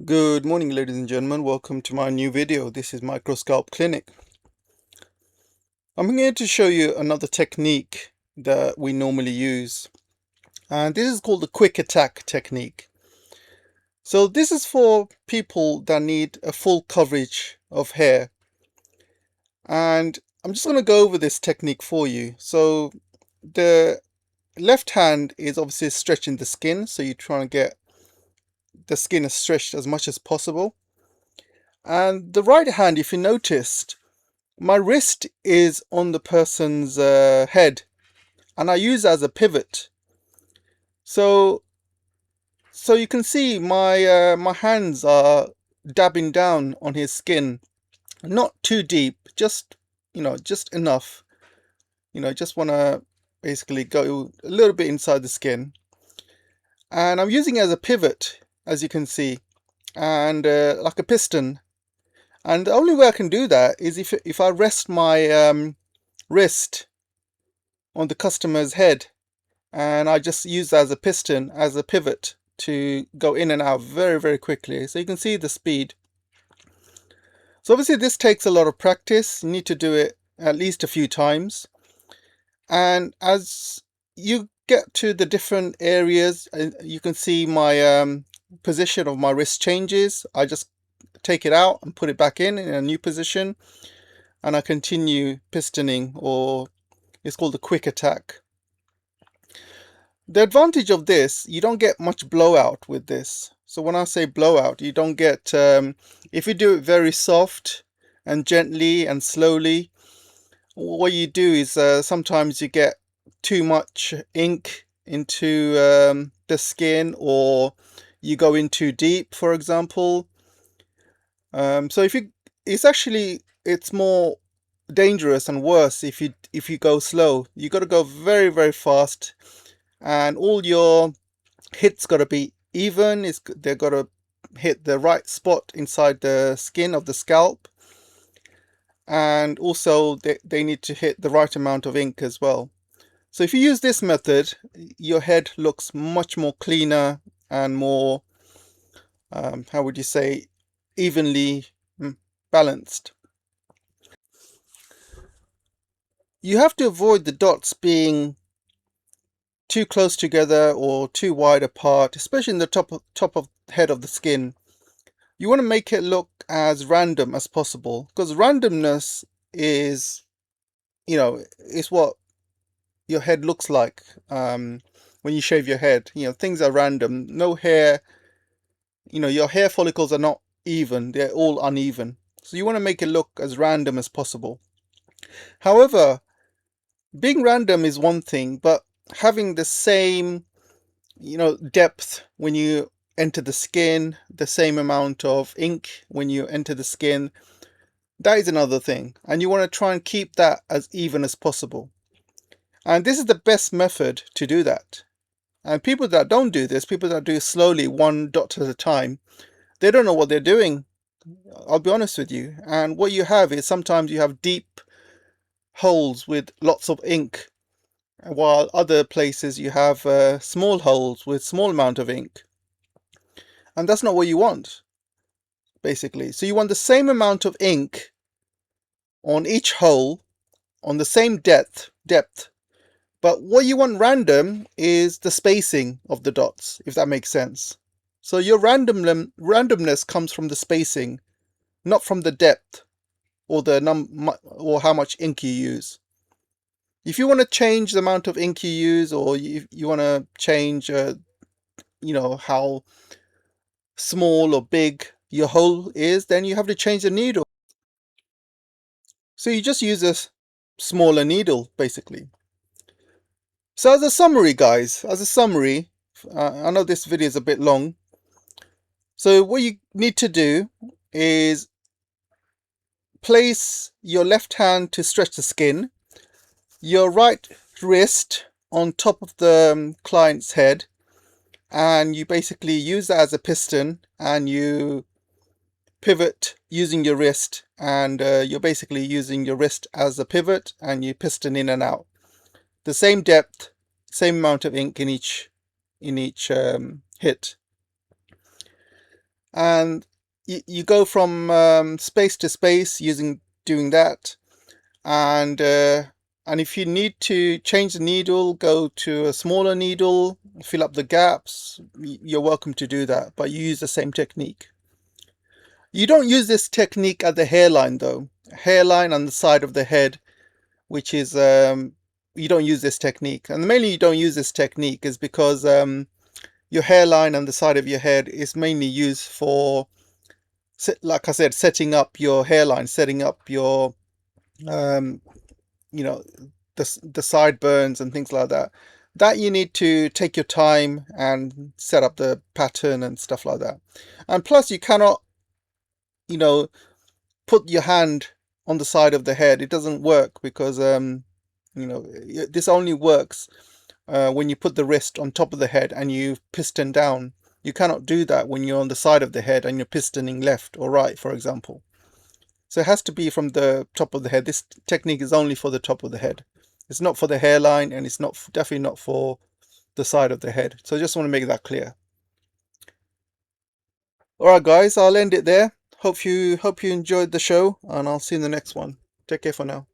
Good morning, ladies and gentlemen. Welcome to my new video. This is Scalp Clinic. I'm here to show you another technique that we normally use, and this is called the quick attack technique. So this is for people that need a full coverage of hair, and I'm just going to go over this technique for you. So the left hand is obviously stretching the skin, so you're trying to get the skin as stretched as much as possible. And the right hand, if you noticed, my wrist is on the person's head, and I use it as a pivot. So you can see my hands are dabbing down on his skin, not too deep, just just enough. Just want to basically go a little bit inside the skin, and I'm using it as a pivot, as you can see, and like a piston. And the only way I can do that is if I rest my wrist on the customer's head, and I just use that as a piston, as a pivot to go in and out very, very quickly. So you can see the speed. So obviously this takes a lot of practice. You need to do it at least a few times. And as you get to the different areas, you can see my position of my wrist changes. I just take it out and put it back in a new position, and I continue pistoning, or it's called the quick attack. The advantage of this, you don't get much blowout with this. So when I say blowout, you don't get, if you do it very soft and gently and slowly, what you do is sometimes you get too much ink into the skin, or you go in too deep, for example. So it's more dangerous and worse if you go slow. You got to go very, very fast, and all your hits got to be even. They've got to hit the right spot inside the skin of the scalp, and also they need to hit the right amount of ink as well. So if you use this method, your head looks much more cleaner and more, how would you say, evenly balanced. You have to avoid the dots being too close together or too wide apart, especially in the top of head of the skin. You want to make it look as random as possible, because randomness is, is what your head looks like when you shave your head. Things are random. No hair, your hair follicles are not even, they're all uneven. So you want to make it look as random as possible. However, being random is one thing, but having the same, depth when you enter the skin, the same amount of ink when you enter the skin, that is another thing. And you want to try and keep that as even as possible. And this is the best method to do that. And people that don't do this, people that do it slowly, one dot at a time, they don't know what they're doing. I'll be honest with you. And what you have is sometimes you have deep holes with lots of ink, while other places you have small holes with small amount of ink. And that's not what you want, basically. So you want the same amount of ink on each hole, on the same depth. But what you want random is the spacing of the dots, if that makes sense. So your randomness comes from the spacing, not from the depth or or how much ink you use. If you want to change the amount of ink you use, or you want to change, how small or big your hole is, then you have to change the needle. So you just use a smaller needle, basically. So as a summary, guys, I know this video is a bit long. So what you need to do is place your left hand to stretch the skin, your right wrist on top of the client's head, and you basically use that as a piston, and you pivot using your wrist, and you're basically using your wrist as a pivot, and you piston in and out. The same depth, same amount of ink in each hit. and you go from space to space doing that. And if you need to change the needle, go to a smaller needle, fill up the gaps, you're welcome to do that, but you use the same technique. You don't use this technique at the hairline though. Hairline on the side of the head, which is you don't use this technique. And mainly you don't use this technique is because your hairline on the side of your head is mainly used for, like I said, setting up your hairline, setting up your you know, the sideburns and things like that. That you need to take your time and set up the pattern and stuff like that. And plus you cannot, you know, put your hand on the side of the head. It doesn't work because you know, this only works when you put the wrist on top of the head and you piston down. You cannot do that when you're on the side of the head and you're pistoning left or right, for example. So it has to be from the top of the head. This technique is only for the top of the head. It's not for the hairline, and it's not definitely not for the side of the head. So I just want to make that clear. All right, guys, I'll end it there. Hope you enjoyed the show, and I'll see you in the next one. Take care for now.